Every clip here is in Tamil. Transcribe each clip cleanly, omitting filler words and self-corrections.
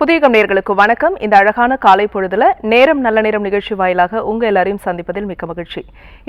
புதிய நேயர்களுக்கு வணக்கம். இந்த அழகான காலை பொழுதுல நேரம் நல்ல நேரம் நிகழ்ச்சி வாயிலாக உங்க எல்லாரையும் சந்திப்பதில் மிக்க மகிழ்ச்சி.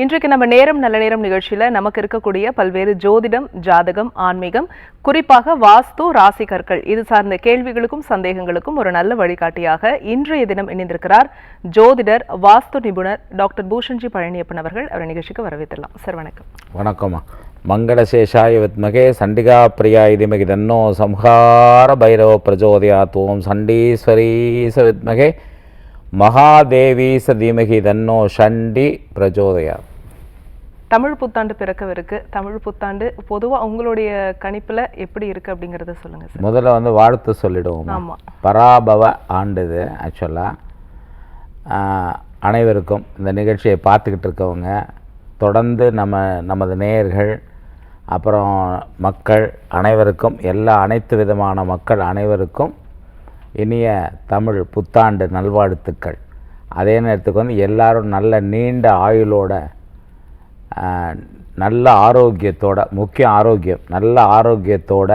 இன்றைக்கு நம்ம நேரம் நல்ல நேரம் நிகழ்ச்சியில நமக்கு இருக்கக்கூடிய பல்வேறு ஜோதிடம், ஜாதகம், ஆன்மீகம், குறிப்பாக வாஸ்து, ராசி கற்கள் இது சார்ந்த கேள்விகளுக்கும் சந்தேகங்களுக்கும் ஒரு நல்ல வழிகாட்டியாக இன்றைய தினம் இணைந்திருக்கிறார் ஜோதிடர், வாஸ்து நிபுணர் டாக்டர் பூஷன்ஜி பழனியப்பன் அவர்கள். அவர் நிகழ்ச்சிக்கு வரவேற்றலாம். சார் வணக்கம். வணக்கம்மா. மங்களசேஷாய வித்மகே சண்டிகா பிரியா இதுமகி தன்னோ சம்ஹார பைரவ பிரஜோதயாத் ஓம் சண்டீஸ்வரி வித்மகே மகாதேவி தீமகி தன்னோ சண்டி பிரஜோதயாத். தமிழ் புத்தாண்டு பிறக்கவிருக்கு. தமிழ் புத்தாண்டு பொதுவாக உங்களுடைய கணிப்பில் எப்படி இருக்குது அப்படிங்கிறத சொல்லுங்கள் சார். முதல்ல வாழ்த்து சொல்லிடுவோம். ஆமாம், பராபவ ஆண்டுது. ஆக்சுவலாக அனைவருக்கும் இந்த நிகழ்ச்சியை பார்த்துக்கிட்டு இருக்கவங்க, தொடர்ந்து நமது நேயர்கள், அப்புறம் மக்கள் அனைவருக்கும், அனைத்து விதமான மக்கள் அனைவருக்கும் இனிய தமிழ் புத்தாண்டு நல்வாழ்த்துக்கள். அதே நேரத்துக்கு எல்லாரும் நல்ல நீண்ட ஆயுளோட, நல்ல ஆரோக்கியத்தோட, முக்கிய ஆரோக்கியம், நல்ல ஆரோக்கியத்தோட,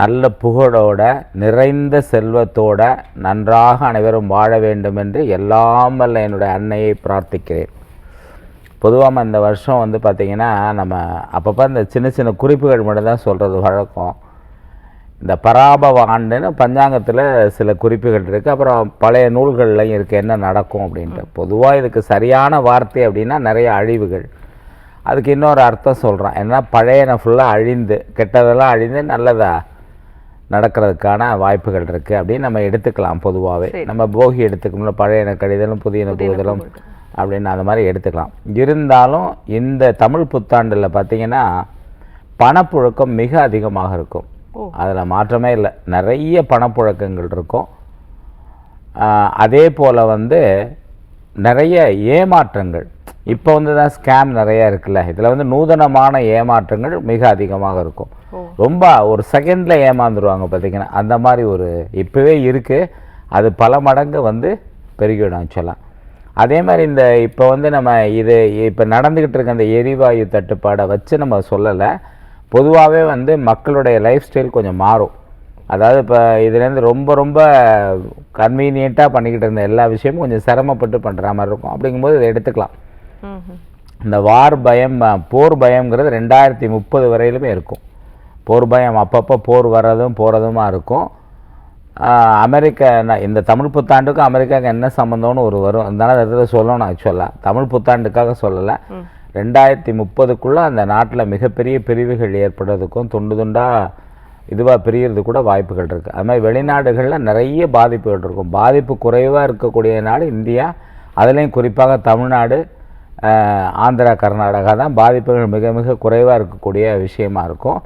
நல்ல புகழோட, நிறைந்த செல்வத்தோட நன்றாக அனைவரும் வாழ வேண்டும் என்று எல்லாம் வல்ல என்னுடைய அன்னையை பிரார்த்திக்கிறேன். பொதுவாக இந்த வருஷம் பார்த்திங்கன்னா நம்ம அப்பப்போ இந்த சின்ன சின்ன குறிப்புகள் மட்டும் தான் சொல்கிறது வழக்கம். இந்த பராபவ ஆண்டுன்னு பஞ்சாங்கத்தில் சில குறிப்புகள் இருக்குது, அப்புறம் பழைய நூல்கள்லையும் இருக்குது என்ன நடக்கும் அப்படின்ட்டு. பொதுவாக இதுக்கு சரியான வார்த்தை அப்படின்னா நிறைய அழிவுகள். அதுக்கு இன்னொரு அர்த்தம் சொல்கிறேன். ஏன்னா பழையன ஃபுல்லாக அழிந்து, கெட்டதெல்லாம் அழிந்து நல்லதாக நடக்கிறதுக்கான வாய்ப்புகள் இருக்குது அப்படின்னு நம்ம எடுத்துக்கலாம். பொதுவாகவே நம்ம போகி எடுத்துக்கணும், பழையன கழிதலும் புதியன புகுதலும் அப்படின்னு அந்த மாதிரி எடுத்துக்கலாம். இருந்தாலும் இந்த தமிழ் புத்தாண்டில் பார்த்திங்கன்னா பணப்புழக்கம் மிக அதிகமாக இருக்கும். அதில் மாற்றமே இல்லை. நிறைய பணப்புழக்கங்கள் இருக்கும். அதே போல் நிறைய ஏமாற்றங்கள். இப்போ தான் ஸ்கேம் நிறையா இருக்குல்ல, இதில் நூதனமான ஏமாற்றங்கள் மிக அதிகமாக இருக்கும். ரொம்ப ஒரு செகண்டில் ஏமாந்துருவாங்க பார்த்திங்கன்னா. அந்த மாதிரி ஒரு இப்போவே இருக்குது. அது பல மடங்கு பெருகிவிடும் சொல்லலாம். அதே மாதிரி இந்த இப்போ நம்ம இது இப்போ நடந்துக்கிட்டு இருக்க அந்த எரிவாயு தட்டுப்பாடை வச்சு நம்ம சொல்லலை. பொதுவாகவே மக்களுடைய லைஃப் ஸ்டைல் கொஞ்சம் மாறும். அதாவது இப்போ இதுலேருந்து ரொம்ப ரொம்ப கன்வீனியண்ட்டாக பண்ணிக்கிட்டு இருந்த எல்லா விஷயமும் கொஞ்சம் சிரமப்பட்டு பண்ணுற மாதிரி இருக்கும். அப்படிங்கும்போது இதை எடுத்துக்கலாம். இந்த வார் பயம், போர் பயம்ங்கிறது 2030 வரையிலுமே இருக்கும். போர் பயம் அப்பப்போ போர் வர்றதும் போகிறதுமா இருக்கும். அமெரிக்கா, இந்த தமிழ் புத்தாண்டுக்கும் அமெரிக்காவுக்கு என்ன சம்மந்தம்னு வரும். அதனால இடத்துல சொல்லணும். ஆக்சுவலாக தமிழ் புத்தாண்டுக்காக சொல்லலை. 2030க்குள்ளே அந்த நாட்டில் மிகப்பெரிய பிரிவுகள் ஏற்படுறதுக்கும் துண்டு துண்டாக இதுவாக பிரிகிறதுக்கு கூட வாய்ப்புகள் இருக்குது. அது மாதிரி வெளிநாடுகளில் நிறைய பாதிப்புகள் இருக்கும். பாதிப்பு குறைவாக இருக்கக்கூடிய நாடு இந்தியா. அதுலேயும் குறிப்பாக தமிழ்நாடு, ஆந்திரா, கர்நாடகா தான் பாதிப்புகள் மிக மிக குறைவாக இருக்கக்கூடிய விஷயமா இருக்கும்.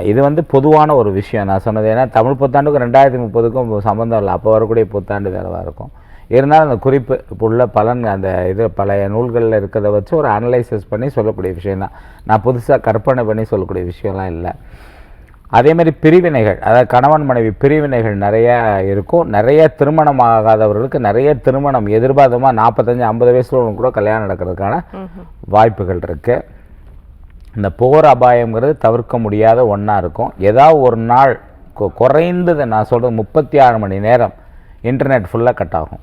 இது பொதுவான ஒரு விஷயம் நான் சொன்னது. ஏன்னா தமிழ் புத்தாண்டுக்கும் 2030க்கும் சம்மந்தம் இல்லை. அப்போ வரக்கூடிய புத்தாண்டு வேறவாக இருக்கும். இருந்தாலும் அந்த குறிப்பு இப்போ உள்ள பலன் அந்த இது பழைய நூல்களில் இருக்கிறத வச்சு ஒரு அனலைசிஸ் பண்ணி சொல்லக்கூடிய விஷயந்தான். நான் புதுசாக கற்பனை பண்ணி சொல்லக்கூடிய விஷயம்லாம் இல்லை. அதேமாதிரி பிரிவினைகள், அதாவது கணவன் மனைவி பிரிவினைகள் நிறையா இருக்கும். நிறைய திருமணம் ஆகாதவர்களுக்கு நிறைய திருமணம் எதிர்பார்த்தமாக 45-50 வயசில் கூட கல்யாணம் நடக்கிறதுக்கான வாய்ப்புகள் இருக்குது. இந்த போர் அபாயங்கிறது தவிர்க்க முடியாத ஒன்றா இருக்கும். ஏதாவது ஒரு நாள் குறைந்தது நான் சொல்கிறது 36 மணி நேரம் இன்டர்நெட் ஃபுல்லாக கட் ஆகும்.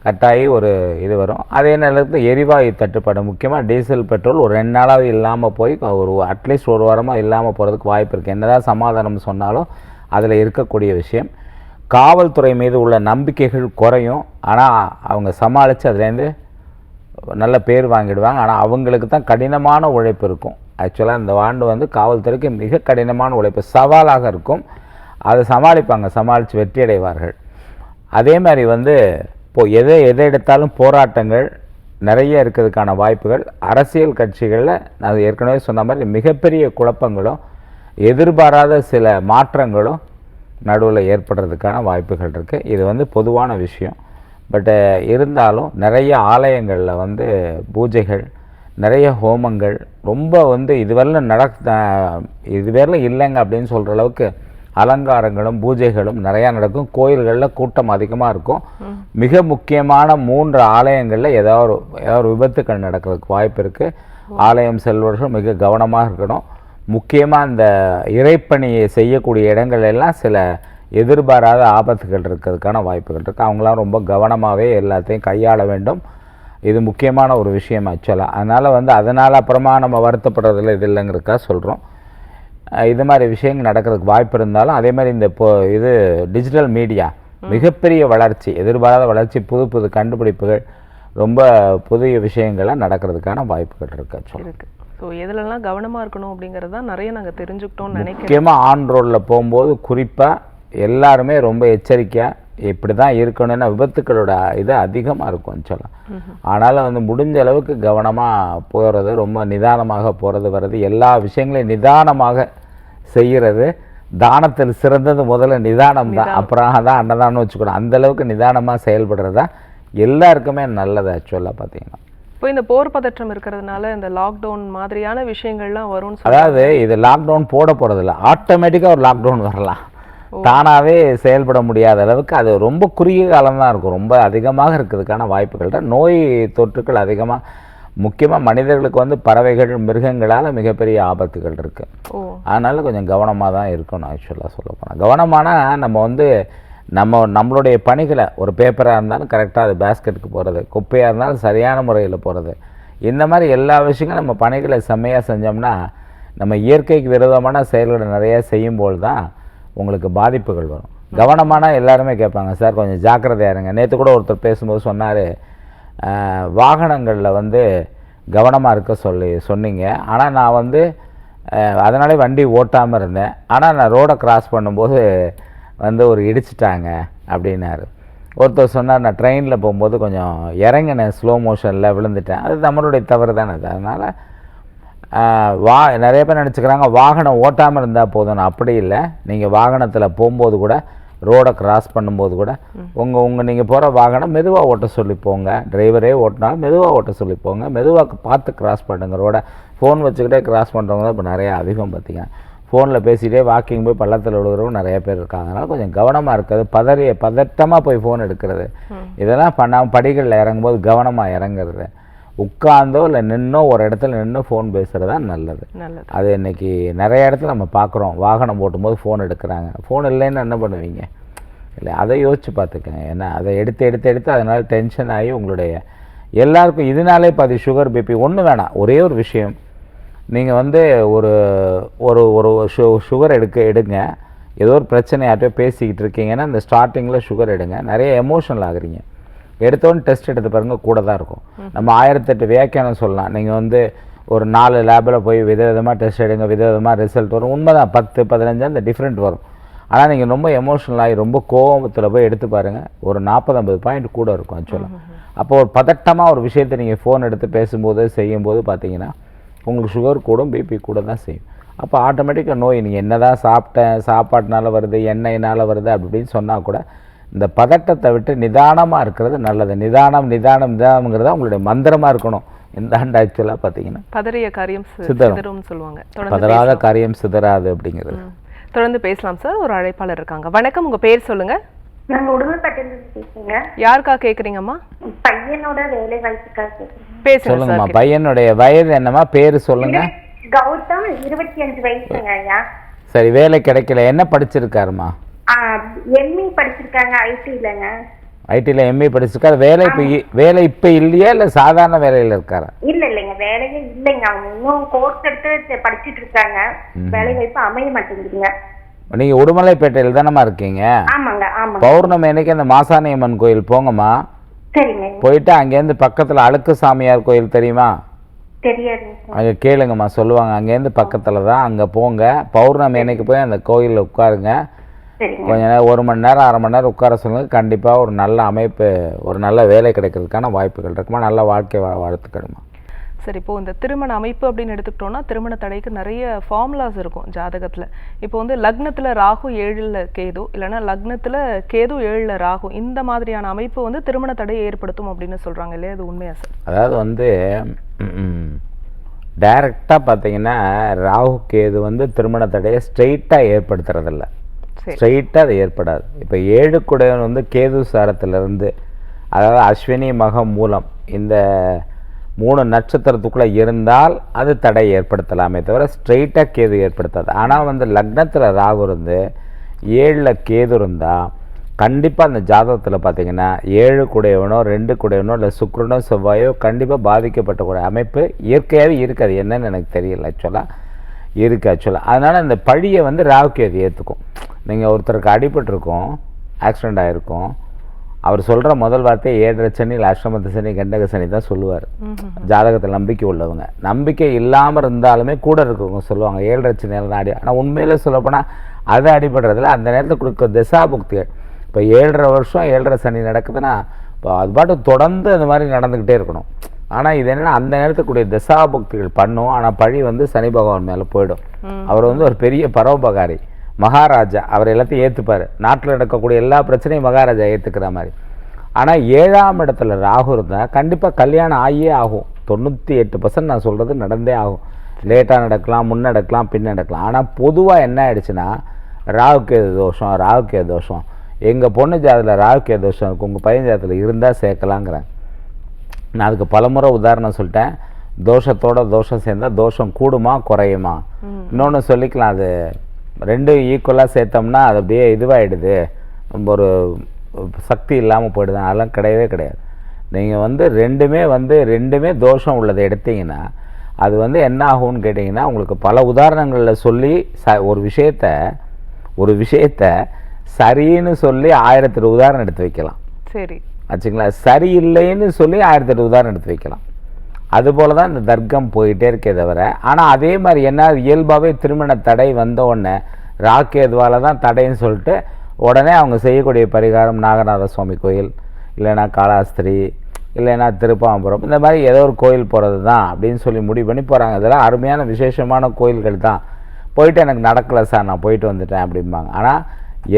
கட்டாகி ஒரு இது வரும். அதே நேரத்தில் எரிவாயு தட்டுப்பாடு, முக்கியமாக டீசல், பெட்ரோல் ஒரு 2 நாளாவது இல்லாமல் போய் ஒரு அட்லீஸ்ட் ஒரு வாரமாக இல்லாமல் போகிறதுக்கு வாய்ப்பு இருக்குது. என்னதான் சமாதானம் சொன்னாலும் அதில் இருக்கக்கூடிய விஷயம். காவல்துறை மீது உள்ள நம்பிக்கைகள் குறையும். ஆனால் அவங்க சமாளித்து அதுலேருந்து நல்ல பேர் வாங்கிடுவாங்க. ஆனால் அவங்களுக்கு தான் கடினமான உழைப்பு இருக்கும். ஆக்சுவலாக இந்த ஆண்டு காவல்துறைக்கு மிக கடினமான உழைப்பு, சவாலாக இருக்கும். அதை சமாளிப்பாங்க, சமாளித்து வெற்றி அடைவார்கள். அதே மாதிரி எதை எடுத்தாலும் போராட்டங்கள் நிறைய இருக்கிறதுக்கான வாய்ப்புகள். அரசியல் கட்சிகளில் நான் ஏற்கனவே சொன்ன மாதிரி மிகப்பெரிய குழப்பங்களும் எதிர்பாராத சில மாற்றங்களும் நடுவில் ஏற்படுறதுக்கான வாய்ப்புகள் இருக்குது. இது பொதுவான விஷயம். பட்டு இருந்தாலும் நிறைய ஆலயங்களில் பூஜைகள், நிறைய ஹோமங்கள் ரொம்ப இதுவரையிலும் இல்லைங்க அப்படின்னு சொல்கிற அளவுக்கு அலங்காரங்களும் பூஜைகளும் நிறையா நடக்கும். கோயில்களில் கூட்டம் அதிகமாக இருக்கும். மிக முக்கியமான 3 ஆலயங்களில் ஏதாவது ஒரு விபத்துக்கள் நடக்கிறதுக்கு வாய்ப்பு இருக்குது. ஆலயம் செல்வர்கள் மிக கவனமாக இருக்கணும். முக்கியமாக இந்த இறைப்பணியை செய்யக்கூடிய இடங்கள் எல்லாம் சில எதிர்பாராத ஆபத்துகள் இருக்கிறதுக்கான வாய்ப்புகள் இருக்குது. அவங்களாம் ரொம்ப கவனமாகவே எல்லாத்தையும் கையாள வேண்டும். இது முக்கியமான ஒரு விஷயம் ஆக்சுவலாக. அதனால் அப்புறமா நம்ம வருத்தப்படுறதில்ல, இது இல்லைங்கிறதுக்காக சொல்கிறோம். இது மாதிரி விஷயங்கள் நடக்கிறதுக்கு வாய்ப்பு இருந்தாலும் அதே மாதிரி இந்த இது டிஜிட்டல் மீடியா மிகப்பெரிய வளர்ச்சி, எதிர்பாராத வளர்ச்சி, புது புது கண்டுபிடிப்புகள், ரொம்ப புதிய விஷயங்கள்லாம் நடக்கிறதுக்கான வாய்ப்புகள் இருக்குது ஆக்சுவலாக. ஸோ எதுலலாம் கவனமாக இருக்கணும் அப்படிங்கிறது தான் நிறைய நாங்கள் தெரிஞ்சுக்கிட்டோம்னு நினைக்கிறேன். முக்கியமாக ஆன் ரோடில் போகும்போது குறிப்பாக எல்லாருமே ரொம்ப எச்சரிக்கையாக இப்படி தான் இருக்கணும்னா விபத்துக்களோட இது அதிகமாக இருக்கும் சொல்லலாம். ஆனாலும் முடிஞ்ச அளவுக்கு கவனமாக போகிறது, ரொம்ப நிதானமாக போகிறது வர்றது, எல்லா விஷயங்களையும் நிதானமாக செய்கிறது. தானத்தில் சிறந்தது முதல்ல நிதானம் தான், அப்புறம் தான் அன்னதானம்னு வச்சுக்கணும். அந்தளவுக்கு நிதானமாக செயல்படுறது தான் எல்லாருக்குமே நல்லது ஆக்சுவலாக பார்த்தீங்கன்னா. இப்போ இந்த போர் பதற்றம் இருக்கிறதுனால இந்த லாக்டவுன் மாதிரியான விஷயங்கள்லாம் வரும்னு அதாவது இது லாக்டவுன் போட போகிறதில்ல, ஆட்டோமேட்டிக்காக ஒரு லாக்டவுன் வரலாம். தானாகவே செயல்பட முடியாத அளவுக்கு அது ரொம்ப குறுகிய காலம்தான் இருக்கும். ரொம்ப அதிகமாக இருக்கிறதுக்கான வாய்ப்புகள் தான். நோய் தொற்றுக்கள் அதிகமாக, முக்கியமாக மனிதர்களுக்கு பறவைகள் மிருகங்களால் மிகப்பெரிய ஆபத்துகள் இருக்குது. அதனால் கொஞ்சம் கவனமாக தான் இருக்கணும் ஆக்சுவலாக சொல்லப்போனால். கவனமானால் நம்ம நம்மளுடைய பணிகளை, ஒரு பேப்பராக இருந்தாலும் கரெக்டாக அது பேஸ்கெட்டுக்கு போகிறது, குப்பையாக இருந்தாலும் சரியான முறையில் போகிறது, இந்த மாதிரி எல்லா விஷயங்களும் நம்ம பணிகளை செம்மையாக செஞ்சோம்னா நம்ம இயற்கைக்கு விரோதமான செயல்களை நிறையா செய்யும்போது தான் உங்களுக்கு பாதிப்புகள் வரும். கவனமான எல்லாருமே கேட்பாங்க, சார் கொஞ்சம் ஜாக்கிரதையாக இருங்க. நேற்று கூட ஒருத்தர் பேசும்போது சொன்னார், வாகனங்களில் கவனமாக இருக்க சொன்னீங்க. ஆனால் நான் அதனாலே வண்டி ஓட்டாமல் இருந்தேன். ஆனால் நான் ரோடை கிராஸ் பண்ணும்போது ஒரு இடிச்சிட்டாங்க அப்படின்னாரு. ஒருத்தர் சொன்னார், நான் ட்ரெயினில் போகும்போது கொஞ்சம் இறங்கினேன், ஸ்லோ மோஷனில் விழுந்துட்டேன். அது நம்மளுடைய தவறு தானே அது. அதனால் நிறைய பேர் நினச்சிக்கிறாங்க வாகனம் ஓட்டாமல் இருந்தால் போதும். அப்படி இல்லை. நீங்கள் வாகனத்தில் போகும்போது கூட, ரோடை கிராஸ் பண்ணும்போது கூட நீங்கள் போகிற வாகனம் மெதுவாக ஓட்ட சொல்லி போங்க. டிரைவரே ஓட்டினாலும் மெதுவாக ஓட்ட சொல்லி போங்க. மெதுவாக பார்த்து கிராஸ் பண்ணுங்க. ரோடை ஃபோன் வச்சுக்கிட்டே கிராஸ் பண்ணுறவங்க தான் இப்போ நிறையா அதிகம். பார்த்திங்க, ஃபோனில் பேசிகிட்டே வாக்கிங் போய் பள்ளத்தில் விழுகிறவங்க நிறைய பேர் இருக்காங்க. அதனால் கொஞ்சம் கவனமாக இருக்கிறது, பதட்டமாக போய் ஃபோன் எடுக்கிறது, இதெல்லாம் பண்ணாமல் படிகளில் இறங்கும்போது கவனமாக இறங்குறது, உட்கார்ந்தோ இல்லை நின்னோ ஒரு இடத்துல நின்று ஃபோன் பேசுகிறது தான் நல்லது. அது இன்றைக்கி நிறைய இடத்துல நம்ம பார்க்குறோம். வாகனம் ஓட்டும்போது ஃபோன் எடுக்கிறாங்க. ஃபோன் இல்லைன்னு என்ன பண்ணுவீங்க? இல்லை, அதை யோசித்து பார்த்துக்கங்க. ஏன்னா அதை எடுத்து அதனால் டென்ஷன் ஆகி உங்களுடைய எல்லாருக்கும் இதனாலே பாதி சுகர், பிபி ஒன்றும் வேணாம். ஒரே ஒரு விஷயம், நீங்கள் ஒரு ஒரு சுகர் எடுங்க. ஏதோ ஒரு பிரச்சனை யார்கிட்டயோ பேசிக்கிட்டு இருக்கீங்கன்னா இந்த ஸ்டார்டிங்கில் சுகர் எடுங்க. நிறைய எமோஷனல் ஆகுறீங்க. எடுத்தோன்னு டெஸ்ட் எடுத்து பாருங்கள், கூட தான் இருக்கும். நம்ம 1008 வியாக்கியானம் சொல்லலாம். நீங்கள் ஒரு 4 லேபில் போய் விதவிதமாக டெஸ்ட் எடுங்க, விதவிதமாக ரிசல்ட் வரும். உண்மைதான், 10, 15 அந்த டிஃப்ரெண்ட் வரும். ஆனால் நீங்கள் ரொம்ப எமோஷனல் ஆகி ரொம்ப கோபத்தில் போய் எடுத்து பாருங்கள், ஒரு 40-50 பாயிண்ட் கூட இருக்கும் ஆக்சுவலாக. அப்போ ஒரு பதட்டமாக ஒரு விஷயத்தை நீங்கள் ஃபோன் எடுத்து பேசும்போது செய்யும்போது பார்த்தீங்கன்னா உங்களுக்கு சுகர் கூடும், பிபி கூட தான் செய்யும். அப்போ ஆட்டோமேட்டிக்காக நோய், நீங்கள் என்ன தான் சாப்பாட்டினால வருது, எண்ணெயினால் வருது அப்படின்னு சொன்னால் கூட இந்த பதட்டத்தை விட்டு நிதானமாக இருக்கிறது நல்லது. நிதானம்ங்கிறத உங்களுடைய மந்திரமாக இருக்கணும் இந்த ஆண்டு ஆக்சுவலாக பார்த்தீங்கன்னா. பதறிய காரியம் சிதறும்னு சொல்லுவாங்க. பதறாத காரியம் சிதறாது அப்படிங்கிறது. தொடர்ந்து பேசலாம் சார். ஒரு அழைப்பாளர் இருக்காங்க. வணக்கம், உங்க பேர் சொல்லுங்க. நாங்க உடுமல்பேட்டையில பேசுறேங்க. யாருக்கா கேக்குறீங்கம்மா? பையனோட வேலை வாய்ப்புக்காக பேசுங்க. சொல்லுங்கம்மா, பையனுடைய வயது என்னம்மா, பேரு சொல்லுங்க. கௌதம், 25 வயசுங்க ஐயா. சரி, வேலை கிடைக்கல, என்ன படிச்சிருக்காருமா? எம்இ படிச்சிருக்காங்க, ஐடிலங்க. ஐடில எம்இ படிச்சிருக்காரு. வேலை இப்ப இல்லையா இல்ல சாதாரண வேலையில இருக்காரா? இல்லைங்க, வேலையே இல்லைங்க. அவங்க இன்னும் கோர்ஸ் எடுத்து படிச்சிட்டு இருக்காங்க. வேலை வாய்ப்பு அமைய மாட்டேங்குதுங்க. நீங்க உடுமலைப்பேட்டையில தானம்மா இருக்கீங்க? ஆமாங்க, ஆமாங்க. பௌர்ணமி அன்னைக்கு அந்த மாசாணியம்மன் கோயில் போங்கம்மா. சரிங்க. போயிட்டு அங்கேருந்து பக்கத்துல அழுக்கு சாமியார் கோயில் தெரியுமா? தெரியாதுங்க. அங்கே கேளுங்கம்மா, சொல்லுவாங்க. அங்கேருந்து பக்கத்துல தான், அங்க போங்க. பௌர்ணமி அன்னைக்கு போய் அந்த கோயிலில் உட்காருங்க. கொஞ்ச நேரம், 1 மணி நேரம் 1/2 மணி நேரம் உட்கார சொல்லுங்க. கண்டிப்பாக ஒரு நல்ல அமைப்பு, ஒரு நல்ல வேலை கிடைக்கிறதுக்கான வாய்ப்புகள் இருக்குமா. நல்ல வாழ்க்கை வாழ்த்துக்கணுமா. சரி, இப்போ இந்த திருமண அமைப்பு அப்படின்னு எடுத்துக்கிட்டோம்னா திருமண தடைக்கு நிறைய ஃபார்முலாஸ் இருக்கும் ஜாதகத்தில். இப்போ லக்னத்தில் ராகு 7ல் கேது, இல்லைன்னா லக்னத்தில் கேது 7ல் ராகு, இந்த மாதிரியான அமைப்பு திருமண தடையை ஏற்படுத்தும் அப்படின்னு சொல்கிறாங்க இல்லையா? அது உண்மையா சார்? அதாவது டைரெக்டாக பார்த்தீங்கன்னா ராகு கேது திருமண தடையை ஸ்ட்ரெயிட்டாக ஏற்படுத்துறதில்ல. ஸ்ட்ரெயிட்டாக அது ஏற்படாது. இப்போ 7 குடையவன் கேது சாரத்திலிருந்து, அதாவது அஸ்வினி மகம் மூலம் இந்த 3 நட்சத்திரத்துக்குள்ளே இருந்தால் அது தடை ஏற்படுத்தலாமே தவிர ஸ்ட்ரெயிட்டாக கேது ஏற்படுத்தாது. ஆனால் லக்னத்தில் ராகு இருந்து 7ல் கேது இருந்தால் கண்டிப்பாக அந்த ஜாதகத்தில் பார்த்தீங்கன்னா 7 கூடையவனோ 2 கூடையவனோ இல்லை சுக்கிரனோ செவ்வாயோ கண்டிப்பாக பாதிக்கப்பட்டக்கூடிய அமைப்பு இயற்கையாகவே இருக்காது. என்னன்னு எனக்கு தெரியல ஆக்சுவலாக இருக்குது ஆக்சுவலாக. அதனால் அந்த பழியை வந்து ராகுகேது ஏற்றுக்கும். நீங்கள் ஒருத்தருக்கு அடிபட்டிருக்கும், ஆக்சிடெண்ட் ஆகிருக்கும், அவர் சொல்கிற முதல் வார்த்தை 7 சனி, அஷ்டமத்து சனி, கண்டக சனி தான் சொல்லுவார். ஜாதகத்தில் நம்பிக்கை உள்ளவங்க. நம்பிக்கை இல்லாமல் இருந்தாலுமே கூட இருக்கவங்க சொல்லுவாங்க 7 சனியில் அடி. ஆனால் உண்மையிலே சொல்லப்போனால் அது அடிபடுறதுல அந்த நேரத்தில் கொடுக்க திசாபுக்திகள். இப்போ 7.5 வருஷம் 7 சனி நடக்குதுன்னா இப்போ அது பாட்டு தொடர்ந்து அந்த மாதிரி நடந்துக்கிட்டே இருக்கணும். ஆனால் இது என்னென்னா அந்த நேரத்துக்குரிய திசாபுக்திகள் பண்ணும். ஆனால் பழி வந்து சனி பகவான் மேலே போயிடும். அவர் வந்து ஒரு பெரிய பரோபகாரி, மகாராஜா. அவர் எல்லாத்தையும் ஏற்றுப்பார். நாட்டில் நடக்கக்கூடிய எல்லா பிரச்சனையும் மகாராஜா ஏற்றுக்கிற மாதிரி. ஆனால் 7ஆம் இடத்துல ராகு இருந்தால் கண்டிப்பாக கல்யாணம் ஆகியே ஆகும். 98% நான் சொல்கிறது நடந்தே ஆகும். லேட்டாக நடக்கலாம், முன் நடக்கலாம், பின் நடக்கலாம். ஆனால் பொதுவாக என்ன ஆயிடுச்சுன்னா ராகுகேது தோஷம். எங்கள் பொண்ணு ஜாதத்தில் ராகுகேது தோஷம் இருக்குது, உங்கள் பையன் ஜாதத்தில் இருந்தால் சேர்க்கலாங்கிறேன். நான் அதுக்கு பலமுறை உதாரணம் சொல்லிட்டேன். தோஷம் சேர்ந்தால் தோஷம் கூடுமா குறையுமா? இன்னொன்று சொல்லிக்கலாம், அது 2 ஈக்குவலாக சேர்த்தோம்னா அது அப்படியே இதுவாகிடுது, ரொம்ப ஒரு சக்தி இல்லாமல் போயிடுது. அதெல்லாம் கிடையவே கிடையாது. நீங்கள் வந்து ரெண்டுமே தோஷம் உள்ளதை எடுத்தீங்கன்னா அது வந்து என்ன ஆகும்னு கேட்டிங்கன்னா உங்களுக்கு பல உதாரணங்களில் சொல்லி ஒரு விஷயத்த சரின்னு சொல்லி 1008 உதாரணம் எடுத்து வைக்கலாம். சரி ஆச்சுங்களா? சரியில்லைன்னு சொல்லி 1008 உதாரணம் எடுத்து வைக்கலாம். அதுபோல தான் இந்த தர்க்கம் போயிட்டே இருக்கே தவிர. ஆனால் அதே மாதிரி என்ன இயல்பாகவே திருமண தடை வந்த உடனே ராகுகேதுவால் தான் தடைன்னு சொல்லிட்டு உடனே அவங்க செய்யக்கூடிய பரிகாரம் நாகநாத சுவாமி கோயில், இல்லைன்னா காளாஸ்திரி, இல்லைன்னா திருப்பாம்புரம், இந்த மாதிரி ஏதோ ஒரு கோயில் போகிறது தான் அப்படின்னு சொல்லி முடிவு பண்ணி போகிறாங்க. இதெல்லாம் அருமையான விசேஷமான கோயில்கள் தான். போயிட்டு எனக்கு நடக்கலை சார், நான் போயிட்டு வந்துட்டேன் அப்படிம்பாங்க. ஆனால்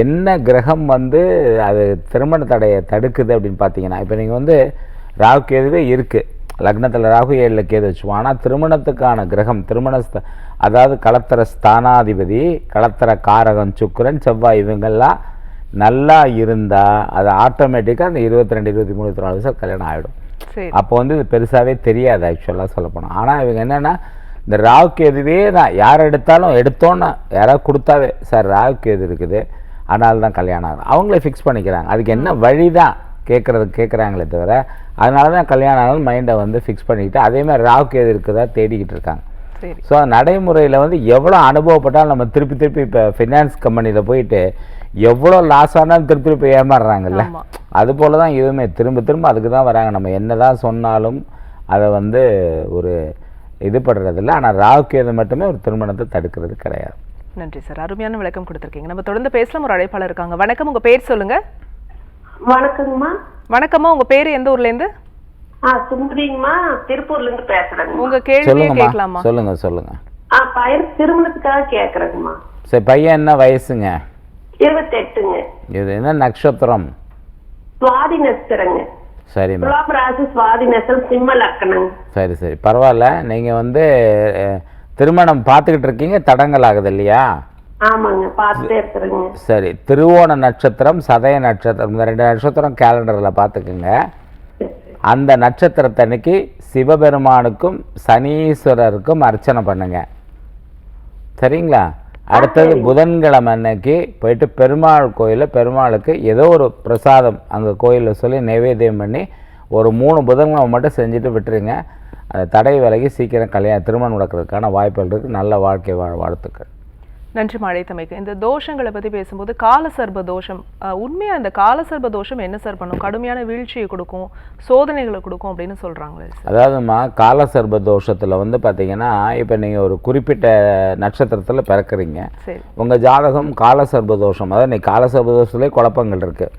என்ன கிரகம் வந்து அது திருமண தடையை தடுக்குது அப்படின்னு பார்த்தீங்கன்னா, இப்போ நீங்கள் வந்து ராகுகேதுவே இருக்குது, லக்னத்தில் ராகு 7ல் கேது வச்சுவோம். ஆனால் திருமணத்துக்கான கிரகம் அதாவது கலத்தர ஸ்தானாதிபதி, கலத்தர காரகம் சுக்கிரன், செவ்வாய் இவங்கெல்லாம் நல்லா இருந்தால் அது ஆட்டோமேட்டிக்காக அந்த 22, 23, 24 வயசு கல்யாணம் ஆகிடும். அப்போ வந்து இது பெருசாகவே தெரியாது ஆக்சுவலாக சொல்லப்போனால். ஆனால் இவங்க என்னென்னா இந்த ராகுகேதுவே தான் யார் எடுத்தோன்னா யாராவது கொடுத்தாவே சார் ராகுகேது இருக்குது அதனால தான் கல்யாணம் ஆகும், அவங்களே ஃபிக்ஸ் பண்ணிக்கிறாங்க. அதுக்கு என்ன வழி தான் கேட்குறாங்களே தவிர அதனால தான் கல்யாணம் ஆகும் மைண்டை வந்து ஃபிக்ஸ் பண்ணிக்கிட்டு அதே மாதிரி ராகுகேது இருக்குதா தேடிக்கிட்டு இருக்காங்க. ஸோ நடைமுறையில் வந்து எவ்வளோ அனுபவப்பட்டாலும் நம்ம திருப்பி இப்போ ஃபினான்ஸ் கம்பெனியில் போயிட்டு எவ்வளோ லாஸ் ஆனாலும் திருப்பி போய் ஏமாறுறாங்கல்ல, அதுபோல் தான் இதுவுமே திரும்ப அதுக்கு தான் வராங்க. நம்ம என்ன தான் சொன்னாலும் அதை வந்து ஒரு இது படுறதில்ல. ஆனால் ராகுகேது மட்டுமே ஒரு திருமணத்தை தடுக்கிறது கிடையாது. நன்றி சார், அருமையான விளக்கம் கொடுத்துருக்கீங்க. நம்ம தொடர்ந்து பேசலாம். ஒரு அழைப்பாளர் இருக்காங்க. வணக்கம், உங்க பேர் சொல்லுங்க. வணக்கங்கம்மா. வணக்கம்மா, உங்க பேரு எந்த ஊர்ல இருந்து? சுமதிங்கம்மா, திருப்பூர்ல இருந்து பேசுறேங்க. உங்க கேள்வியே கேட்கலாமா? சொல்லுங்க. பையன் திருமணத்துக்காக கேக்குறேங்கம்மா. சரி, பையன் என்ன வயசுங்க? 28ங்க. இது என்ன நட்சத்திரம்? சுவாதி நட்சத்திரங்க. சரிம்மா. துலாம் ராசி, சுவாதி நட்சத்திரம், சிம்ம லக்னம். சரி பரவாயில்ல. நீங்கள் வந்து திருமணம் பார்த்துக்கிட்டு இருக்கீங்க, தடங்கள் ஆகுது இல்லையா? ஆமாங்க, பார்த்துட்டே இருக்கிறேங்க. சரி, திருவோண நட்சத்திரம், சதய நட்சத்திரம், இந்த 2 நட்சத்திரம் கேலண்டரில் பார்த்துக்குங்க. அந்த நட்சத்திரத்தன்னைக்கு சிவபெருமானுக்கும் சனீஸ்வரருக்கும் அர்ச்சனை பண்ணுங்க, சரிங்களா? அடுத்தது புதன்கிழமை அன்னைக்கு போயிட்டு பெருமாள் கோயிலில் பெருமாளுக்கு ஏதோ ஒரு பிரசாதம் அங்கே கோயிலில் சொல்லி நைவேத்தியம் பண்ணி ஒரு 3 புதன்கிழமை மட்டும் செஞ்சுட்டு விட்டுருங்க. அந்த தடை விலகி சீக்கிரம் திருமணம் நடக்கிறதுக்கான வாய்ப்புகள் இருக்குது. நல்ல வாழ்க்கை வாழ்த்துக்கள். நன்றி அழைத்தமைக்கு. இந்த தோஷங்களை பற்றி பேசும்போது காலசர்ப தோஷம், உண்மையாக இந்த காலசர்ப தோஷம் என்ன சார் பண்ணும்? கடுமையான வீழ்ச்சியை கொடுக்கும், சோதனைகளை கொடுக்கும் அப்படின்னு சொல்கிறாங்களே. அதாவதுமா காலசர்ப தோஷத்தில் வந்து பார்த்தீங்கன்னா இப்போ நீங்கள் ஒரு குறிப்பிட்ட நட்சத்திரத்தில் பிறக்கிறீங்க, உங்கள் ஜாதகம் காலசர்ப தோஷம், அதாவது நீ காலசர்ப தோஷத்துலேயே குழப்பங்கள் இருக்குது.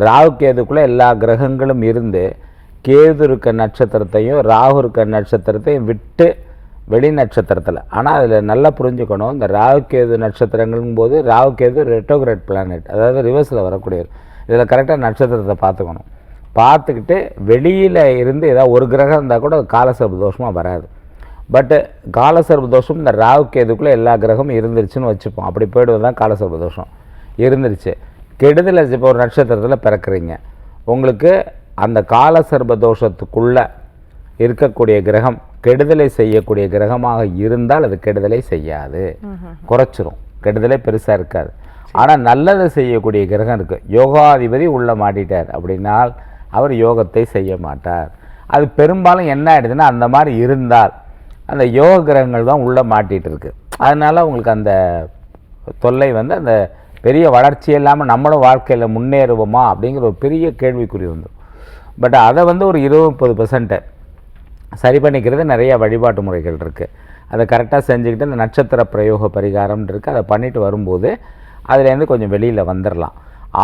ராகு கேதுக்குள்ளே எல்லா கிரகங்களும் இருந்து கேது இருக்க நட்சத்திரத்தையும் ராகு இருக்க நட்சத்திரத்தையும் விட்டு வெளி நட்சத்திரத்தில். ஆனால் அதில் நல்லா புரிஞ்சுக்கணும், இந்த ராகுகேது நட்சத்திரங்களும் போது ராகுகேது ரெட்ரோகிரேட் பிளானட், அதாவது ரிவர்ஸில் வரக்கூடியது. இதில் கரெக்டாக நட்சத்திரத்தை பார்த்துக்கணும். பார்த்துக்கிட்டு வெளியில் இருந்து ஏதாவது ஒரு கிரகம் இருந்தால் கூட அது காலசர்ப தோஷமாக வராது. பட்டு காலசர்ப தோஷம் இந்த ராகுகேதுக்குள்ளே எல்லா கிரகமும் இருந்துருச்சுன்னு வச்சுப்போம். அப்படி போய்டுவது தான் காலசர்ப தோஷம். இருந்துருச்சு, கெடுதல். இப்போ ஒரு நட்சத்திரத்தில் பிறக்கிறீங்க, உங்களுக்கு அந்த காலசர்ப தோஷத்துக்குள்ளே இருக்கக்கூடிய கிரகம் கெடுதலை செய்யக்கூடிய கிரகமாக இருந்தால் அது கெடுதலை செய்யாது, குறைச்சிரும், கெடுதலே பெருசாக இருக்காது. ஆனால் நல்லதை செய்யக்கூடிய கிரகம் இருக்குது. யோகாதிபதி உள்ளே மாட்டிட்டார் அப்படின்னால் அவர் யோகத்தை செய்ய மாட்டார். அது பெரும்பாலும் என்ன ஆகிடுதுன்னா அந்த மாதிரி இருந்தால் அந்த யோக கிரகங்கள் தான் உள்ளே மாட்டிகிட்டு இருக்கு. அதனால் உங்களுக்கு அந்த தொல்லை வந்து அந்த பெரிய வளர்ச்சி இல்லாமல் நம்மளும் வாழ்க்கையில் முன்னேறுவோமா அப்படிங்கிற ஒரு பெரிய கேள்விக்குறி வந்துடும். பட் அதை வந்து ஒரு 20-30% சரி பண்ணிக்கிறது நிறைய வழிபாட்டு முறைகள் இருக்குது. அதை கரெக்டாக செஞ்சுக்கிட்டு இந்த நட்சத்திர பிரயோக பரிகாரம்னு இருக்குது. அதை பண்ணிட்டு வரும்போது அதுலேருந்து கொஞ்சம் வெளியில் வந்துடலாம்.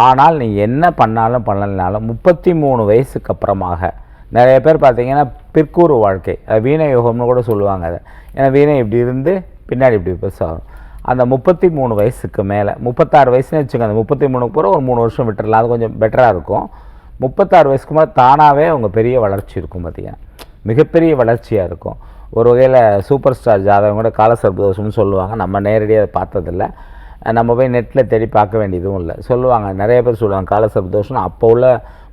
ஆனால் நீ என்ன பண்ணாலும் பண்ணலனாலும் 33 வயசுக்கு அப்புறமாக நிறைய பேர் பார்த்தீங்கன்னா பிற்கூறு வாழ்க்கை, வீணை யோகம்னு கூட சொல்லுவாங்க. அதை ஏன்னா வீணை இப்படி இருந்து பின்னாடி இப்படி பெருசாகும். அந்த 33 வயசுக்கு மேலே 36 வயசுன்னு வச்சுக்கோங்க. அந்த 33க்கு போகிற ஒரு 3 வருஷம் விட்டுடலாம், அது கொஞ்சம் பெட்டராக இருக்கும். 36 வயசுக்கு மேலே தானாகவே அவங்க பெரிய வளர்ச்சி இருக்கும். பார்த்தீங்கன்னா மிகப்பெரிய வளர்ச்சியாக இருக்கும். ஒரு வகையில் சூப்பர் ஸ்டார் ஜாதகம் கூட காலசர்பதோஷம்னு சொல்லுவாங்க. நம்ம நேரடியாக அதை பார்த்ததில்ல, நம்ம போய் நெட்டில் தேடி பார்க்க வேண்டியதும் இல்லை. சொல்லுவாங்க, நிறைய பேர் சொல்லுவாங்க காலசர்பதோஷம். அப்போ உள்ள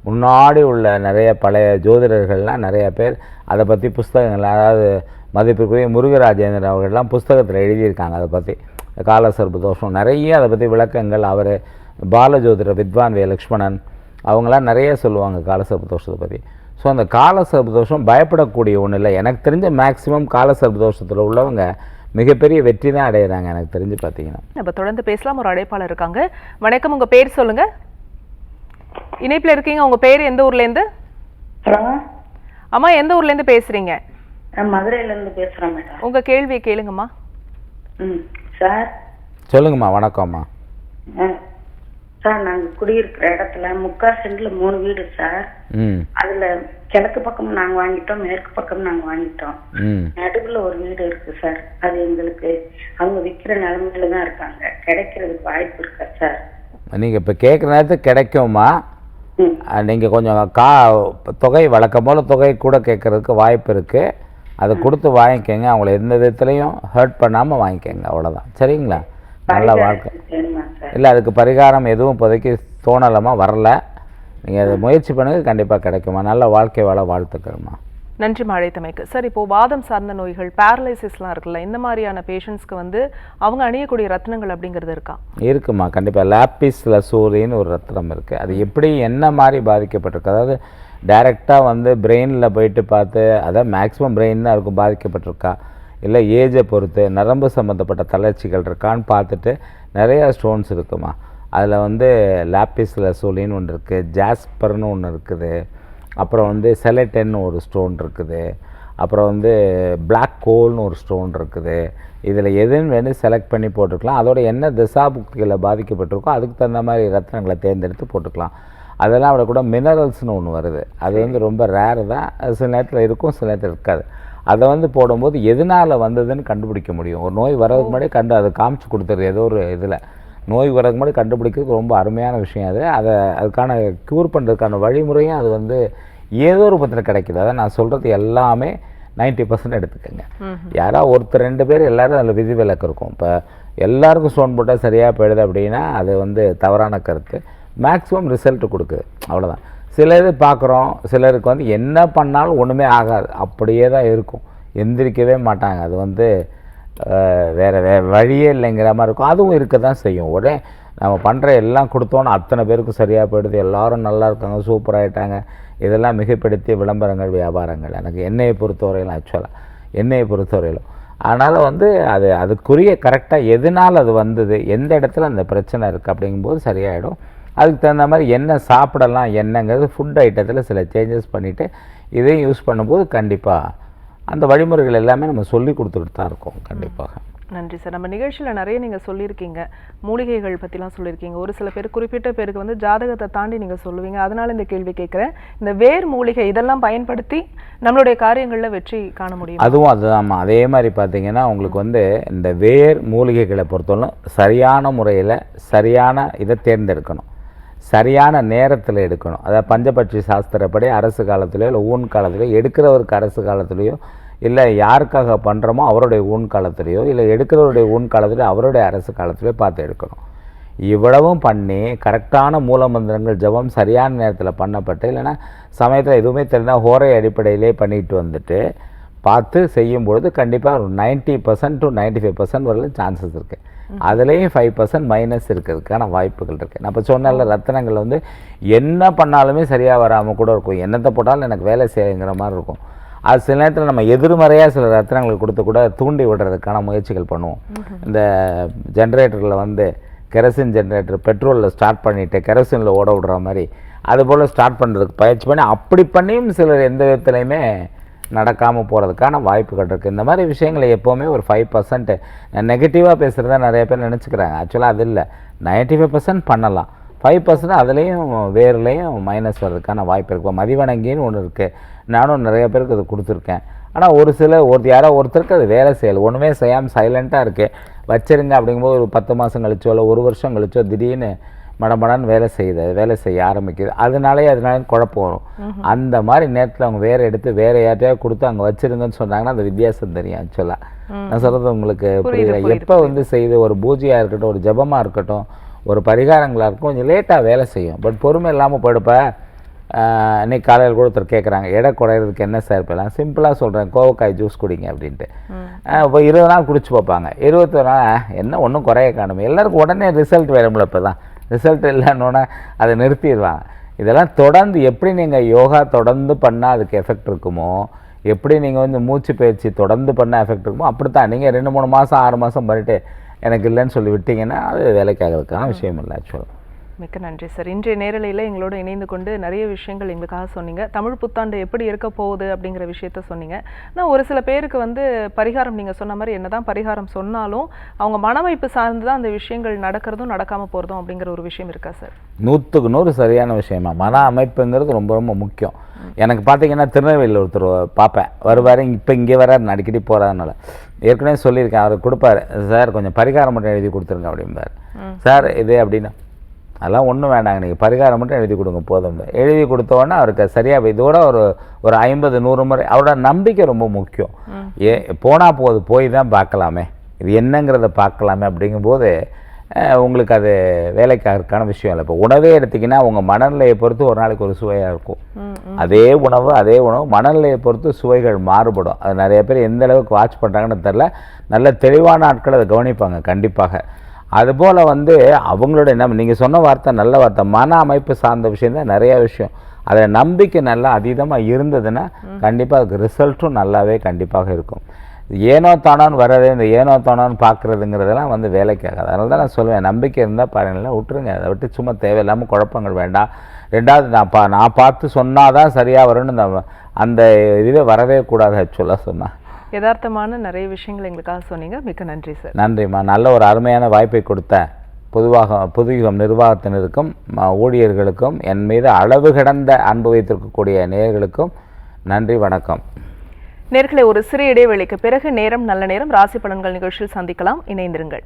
முன்னாடி உள்ள நிறைய பழைய ஜோதிடர்கள்லாம் நிறைய பேர் அதை பற்றி புஸ்தகங்கள், அதாவது மதிப்பிற்குரிய முருகராஜேந்திரன் அவர்கள்லாம் புஸ்தகத்தில் எழுதியிருக்காங்க. அதை பற்றி காலசர்பதோஷம் நிறைய அதை பற்றி விளக்கங்கள். அவர் பாலஜோதிடர் வித்வான் வே லக்ஷ்மணன் அவங்களாம் நிறைய சொல்லுவாங்க காலசர்பதோஷத்தை பற்றி. ஸோ அந்த காலசர்பதோஷம் பயப்படக்கூடிய ஒன்றும் இல்லை. எனக்கு தெரிஞ்ச மேக்ஸிமம் காலசர்பதோஷத்தில் உள்ளவங்க மிகப்பெரிய வெற்றி தான் அடையிறாங்க எனக்கு தெரிஞ்சு. பார்த்தீங்கன்னா நம்ம தொடர்ந்து பேசலாம். ஒரு அழைப்பாளர் இருக்காங்க. வணக்கம், உங்கள் பேர் சொல்லுங்க. இணைப்பில் இருக்கீங்க. உங்கள் பேர் எந்த ஊர்லேருந்து? ஹலோ அம்மா, எந்த ஊர்லேருந்து பேசுகிறீங்க? மதுரையிலேருந்து பேசுகிறேன் மேடம். உங்கள் கேள்வியை கேளுங்கம்மா. சார் சொல்லுங்கம்மா. வணக்கம்மா. சார், நாங்கள் குடியிருக்கிற இடத்துல 3/4 சென்டில் 3 வீடு சார். அதில் கிழக்கு பக்கம் நாங்கள் வாங்கிட்டோம், மேற்கு பக்கம் நாங்கள் வாங்கிட்டோம். நடுவில் ஒரு வீடு இருக்கு சார். அது எங்களுக்கு அவங்க விற்கிற நிலைமையில தான் இருக்காங்க. கிடைக்கிறதுக்கு வாய்ப்பு இருக்கா சார்? நீங்கள் இப்போ கேட்குற நேரத்துக்கு கிடைக்கும்மா. நீங்கள் கொஞ்சம் தொகை வழக்கம் போல் தொகை கூட கேட்குறதுக்கு வாய்ப்பு இருக்குது. அதை கொடுத்து வாங்கிக்கோங்க. அவங்கள எந்த விதத்துலையும் ஹர்ட் பண்ணாமல் வாங்கிக்கோங்க, அவ்வளோதான். சரிங்களா? நல்ல வாழ்க்கை இல்லை. அதுக்கு பரிகாரம் எதுவும் இப்போதைக்கு தோணலமாக வரல. நீங்கள் அதை முயற்சி பண்ணுங்க, கண்டிப்பாக கிடைக்குமா. நல்ல வாழ்க்கை வாழ வாழ்த்துக்கிறோம்மா. நன்றி அழைத்தமைக்கு. சார், இப்போது வாதம் சார்ந்த நோய்கள், பேரலைசிஸ்லாம் இருக்குல்ல, இந்த மாதிரியான பேஷண்ட்ஸ்க்கு வந்து அவங்க அணியக்கூடிய ரத்னங்கள் அப்படிங்கிறது இருக்கா? இருக்குமா, கண்டிப்பாக. லாப்பிஸ் லசூரின்னு ஒரு ரத்னம் இருக்குது. அது எப்படி என்ன மாதிரி பாதிக்கப்பட்டிருக்கு, அதாவது டைரெக்டாக வந்து பிரெயினில் போயிட்டு பார்த்து, அதான் மேக்ஸிமம் பிரெயின் தான் இருக்கும் பாதிக்கப்பட்டிருக்கா, இல்லை ஏஜை பொறுத்து நரம்பு சம்மந்தப்பட்ட தளர்ச்சிகள் இருக்கான்னு பார்த்துட்டு நிறையா ஸ்டோன்ஸ் இருக்குமா. அதில் வந்து லாப்பிஸ் லசூலின்னு ஒன்று இருக்குது, ஜாஸ்பர்னு ஒன்று இருக்குது, அப்புறம் வந்து செலட்டன்னு ஒரு ஸ்டோன் இருக்குது, அப்புறம் வந்து பிளாக் கோல்னு ஒரு ஸ்டோன் இருக்குது. இதில் எதுன்னு வேணும் செலக்ட் பண்ணி போட்டுக்கலாம். அதோட என்ன திசாபுக்திகளை பாதிக்கப்பட்டிருக்கோ அதுக்கு தகுந்த மாதிரி ரத்னங்களை தேர்ந்தெடுத்து போட்டுக்கலாம். அதெல்லாம் விட கூட மினரல்ஸ்னு ஒன்று வருது. அது வந்து ரொம்ப ரேரு தான். அது சில நேரத்தில் இருக்கும், சில நேரத்தில் இருக்காது. அதை வந்து போடும்போது எதனால் வந்ததுன்னு கண்டுபிடிக்க முடியும். ஒரு நோய் வர்றதுக்கு முன்னாடி அதை காமிச்சு கொடுத்துருது. ஏதோ ஒரு இதில் நோய் வர்றதுக்கு முன்னாடி கண்டுபிடிக்கிறது ரொம்ப அருமையான விஷயம். அதுக்கான க்யூர் பண்ணுறதுக்கான வழிமுறையும் அது வந்து ஏதோ ஒரு பத்திரம் கிடைக்குது. அதை நான் சொல்கிறது எல்லாமே 90% எடுத்துக்கோங்க. யாராவது ஒருத்தர் 2 பேர் எல்லோரும் அதில் விதிவிலக்கு இருக்கும். இப்போ எல்லாருக்கும் ஸ்டோன் போட்டால் சரியாக போயிடுது அப்படின்னா அது வந்து தவறான கருத்து. மேக்ஸிமம் ரிசல்ட் கொடுக்குது, அவ்வளோதான். சில இது பார்க்குறோம், சிலருக்கு வந்து என்ன பண்ணாலும் ஒன்றுமே ஆகாது, அப்படியே தான் இருக்கும், எந்திரிக்கவே மாட்டாங்க. அது வந்து வேறு வழியே இல்லைங்கிற மாதிரி இருக்கும். அதுவும் இருக்க தான் செய்யும். உடனே நம்ம பண்ணுற எல்லாம் கொடுத்தோன்னு அத்தனை பேருக்கும் சரியாக போயிடுது, எல்லோரும் நல்லா இருக்காங்க, சூப்பராகிட்டாங்க. இதெல்லாம் மிகைப்படுத்திய விளம்பரங்கள், வியாபாரங்கள். எனக்கு எண்ணெயை பொறுத்தவரையிலும், ஆக்சுவலாக எண்ணெயை பொறுத்தவரையிலும். அதனால் வந்து அதுக்குரிய கரெக்டாக எதனால் அது வந்தது, எந்த இடத்துல அந்த பிரச்சனை இருக்குது அப்படிங்கும்போது சரியாயிடும். அதுக்கு தகுந்த மாதிரி என்ன சாப்பிடலாம் என்னங்கிறது ஃபுட் ஐட்டத்தில் சில சேஞ்சஸ் பண்ணிவிட்டு இதையும் யூஸ் பண்ணும்போது கண்டிப்பாக அந்த வழிமுறைகள் எல்லாமே நம்ம சொல்லி கொடுத்துட்டு தான் இருக்கோம். கண்டிப்பாக. நன்றி சார். நம்ம நிகழ்ச்சியில் நிறைய நீங்கள் சொல்லியிருக்கீங்க, மூலிகைகள் பற்றிலாம் சொல்லியிருக்கீங்க. ஒரு சில பேர், குறிப்பிட்ட பேருக்கு வந்து ஜாதகத்தை தாண்டி நீங்கள் சொல்லுவீங்க. அதனால் இந்த கேள்வி கேட்குறேன். இந்த வேர் மூலிகை இதெல்லாம் பயன்படுத்தி நம்மளுடைய காரியங்களில் வெற்றி காண முடியும்? அதுவும் அதுதான்மா. அதே மாதிரி பார்த்தீங்கன்னா உங்களுக்கு வந்து இந்த வேர் மூலிகைகளை பொறுத்தவரை சரியான முறையில் சரியான இதை தேர்ந்தெடுக்கணும், சரியான நேரத்தில் எடுக்கணும். அதாவது பஞ்சபட்சி சாஸ்திரப்படி அரசு காலத்துலேயோ இல்லை ஊன் காலத்துலேயோ, எடுக்கிறவருக்கு அரசு காலத்துலேயோ, இல்லை யாருக்காக பண்ணுறோமோ அவருடைய ஊன் காலத்துலேயோ, இல்லை எடுக்கிறவருடைய ஊன் காலத்துலேயோ அவருடைய அரசு காலத்துலேயோ பார்த்து எடுக்கணும். இவ்வளவும் பண்ணி கரெக்டான மூலமந்திரங்கள் ஜபம் சரியான நேரத்தில் பண்ணப்பட்டு, இல்லைன்னா சமயத்தில் எதுவுமே தெரிந்தால் ஹோரை அடிப்படையிலே பண்ணிட்டு வந்துட்டு பார்த்து செய்யும்பொழுது கண்டிப்பாக ஒரு 90% to 95% வரலும் சான்சஸ் இருக்குது. அதுலேயும் 5% மைனஸ் இருக்கிறதுக்கான வாய்ப்புகள் இருக்குது. நான் இப்போ சொன்னால ரத்தினங்கள் வந்து என்ன பண்ணாலுமே சரியாக வராமல் கூட இருக்கும். என்னத்தை போட்டாலும் எனக்கு வேலை செய்யுங்கிற மாதிரி இருக்கும். அது சில நேரத்தில் நம்ம எதிர்மறையாக சில ரத்தினங்கள் கொடுத்து கூட தூண்டி விடுறதுக்கான முயற்சிகள் பண்ணுவோம். இந்த ஜென்ரேட்டரில் வந்து கெரசின் ஜென்ரேட்டர் பெட்ரோலில் ஸ்டார்ட் பண்ணிவிட்டு கெரசினில் ஓட விடுற மாதிரி அதுபோல் ஸ்டார்ட் பண்ணுறதுக்கு பயிற்சி பண்ணி அப்படி பண்ணியும் சிலர் எந்த விதத்துலையுமே நடக்காமல் போகிறதுக்கான வாய்ப்புகள் இருக்குது. இந்த மாதிரி விஷயங்களை எப்போவுமே ஒரு 5% நெகட்டிவாக பேசுகிறதா நிறைய பேர் நினச்சிக்கிறாங்க. ஆக்சுவலாக அது இல்லை, 95% பண்ணலாம். 5% அதுலேயும் வேறுலேயும் மைனஸ் வர்றதுக்கான வாய்ப்பு இருக்குது. இப்போ மதிவணங்கின்னு ஒன்று இருக்குது, நானும் நிறைய பேருக்கு அது கொடுத்துருக்கேன். ஆனால் யாரோ ஒருத்தருக்கு அது வேலை செய்யலை, ஒன்றுமே செய்யாமல் சைலண்ட்டாக இருக்குது, வச்சுருங்க அப்படிங்கும்போது ஒரு 10 மாதம் கழிச்சோ இல்லை 1 வருஷம் கழிச்சோ திடீர்னு மடமடான்னு வேலை செய்ய ஆரம்பிக்குது. அதனாலே குழப்பம் வரும். அந்த மாதிரி நேரத்தில் அவங்க வேறு எடுத்து வேறு யார்ட்டையாவது கொடுத்து அங்கே வச்சுருங்கன்னு சொன்னாங்கன்னா அந்த வித்தியாசம் தெரியும். ஆக்சுவலாக நான் சொல்கிறது உங்களுக்கு புரியல. எப்போ வந்து செய்து ஒரு பூஜையாக இருக்கட்டும், ஒரு ஜபமாக இருக்கட்டும், ஒரு பரிகாரங்களாக இருக்கும், கொஞ்சம் லேட்டாக வேலை செய்யும். பட் பொறுமை இல்லாமல் போயிடுப்ப. இன்னைக்கு காலையில் கூட ஒருத்தர் கேட்குறாங்க, எடை குறையிறதுக்கு என்ன சார் போயிடலாம்? சிம்பிளாக சொல்கிறேன், கோவக்காய் ஜூஸ் குடிங்க அப்படின்ட்டு. இப்போ 20 நாள் குடிச்சு பார்ப்பாங்க, 21 நாள் என்ன ஒன்றும் குறைய காணுமே. எல்லாருக்கும் உடனே ரிசல்ட் வேணும்ல. இப்போ தான் ரிசல்ட் இல்லைன்னொன்னே அதை நிறுத்திடுவாங்க. இதெல்லாம் தொடர்ந்து எப்படி நீங்கள் யோகா தொடர்ந்து பண்ணால் அதுக்கு எஃபெக்ட் இருக்குமோ, எப்படி நீங்கள் வந்து மூச்சு பயிற்சி தொடர்ந்து பண்ணால் எஃபெக்ட் இருக்குமோ, அப்படித்தான் நீங்கள் 2-3 மாதம் 6 மாதம் பண்ணிட்டு எனக்கு இல்லைன்னு சொல்லி விட்டீங்கன்னா அது வேலைக்காகிறதுக்கான விஷயம் இல்லை. ஆக்சுவலாக மிக்க நன்றி சார். இன்றைய நேரலையில் எங்களோட இணைந்து கொண்டு நிறைய விஷயங்கள் எங்களுக்காக சொன்னீங்க. தமிழ் புத்தாண்டு எப்படி இருக்க போகுது அப்படிங்கிற விஷயத்த சொன்னீங்க. ஆனால் ஒரு சில பேருக்கு வந்து பரிகாரம் நீங்கள் சொன்ன மாதிரி என்னதான் பரிகாரம் சொன்னாலும் அவங்க மனமைப்பு சார்ந்து தான் அந்த விஷயங்கள் நடக்கிறதும் நடக்காமல் போகிறதும் அப்படிங்கிற ஒரு விஷயம் இருக்கா சார்? 100க்கு 100 சரியான விஷயமா. மன அமைப்புங்கிறது ரொம்ப ரொம்ப முக்கியம். எனக்கு பார்த்தீங்கன்னா திருநெல்வேலியில் ஒருத்தர் பார்ப்பேன், வருவார், இப்போ இங்கே வராரு, அடிக்கடி போகிறதுனால. ஏற்கனவே சொல்லியிருக்கேன், அவர் கொடுப்பாரு, சார் கொஞ்சம் பரிகாரம் மட்டும் எழுதி கொடுத்துருங்க அப்படிம்பார். சார் இது அப்படின்னா அதெல்லாம் ஒன்றும் வேண்டாங்க, நீங்கள் பரிகாரம் மட்டும் எழுதி கொடுங்க போதும். எழுதி கொடுத்தோன்னே அவருக்கு சரியாக இதோட ஒரு 50-100 முறை அவரோட நம்பிக்கை ரொம்ப முக்கியம். போனால் போய் தான் பார்க்கலாமே, இது என்னங்கிறத பார்க்கலாமே அப்படிங்கும்போது உங்களுக்கு அது வேலைக்கான விஷயம் இல்லை. இப்போ உணவே எடுத்திங்கன்னா உங்கள் மனநிலையை பொறுத்து ஒரு நாளைக்கு ஒரு சுவையாக இருக்கும். அதே உணவு மனநிலையை பொறுத்து சுவைகள் மாறுபடும். அது நிறைய பேர் எந்த அளவுக்கு வாட்ச் பண்ணுறாங்கன்னு தெரில. நல்ல தெளிவான ஆட்கள் அதை கவனிப்பாங்க கண்டிப்பாக. அதுபோல் வந்து அவங்களோட நீங்கள் சொன்ன வார்த்தை நல்ல வார்த்தை, மன அமைப்பு சார்ந்த விஷயந்தான் நிறையா விஷயம். அதில் நம்பிக்கை நல்லா அதீதமாக இருந்ததுன்னா கண்டிப்பாக அதுக்கு ரிசல்ட்டும் நல்லாவே கண்டிப்பாக இருக்கும். ஏனோ தானோன்னு வர்றது, இந்த ஏனோ தானோன்னு பார்க்குறதுங்கிறதெல்லாம் வந்து வேலைக்காகாது. அதனால தான் நான் சொல்லுவேன், நம்பிக்கை இருந்தால் பாருங்களேன், விட்டுருங்க. அதை விட்டு சும்மா தேவையில்லாமல் குழப்பங்கள் வேண்டாம். 2வது நான் பார்த்து சொன்னால் தான் சரியாக வரும்னு அந்த இதுவே வரவே கூடாது. ஆக்சுவலாக சொன்னால் யதார்த்தமான நிறைய விஷயங்கள் எங்களுக்காக சொன்னீங்க. மிக்க நன்றி சார். நன்றிம்மா. நல்ல ஒரு அருமையான வாய்ப்பை கொடுத்த புதுயுகம் நிர்வாகத்தினருக்கும் ஊழியர்களுக்கும் என் மீது அளவு கடந்த அன்பு வைத்திருக்கக்கூடிய நேயர்களுக்கும் நன்றி, வணக்கம். நேயர்களே, ஒரு சிறிய இடைவேளைக்கு பிறகு நேரம் நல்ல நேரம் ராசி பலன்கள் நிகழ்ச்சியில் சந்திக்கலாம். இணைந்திருங்கள்.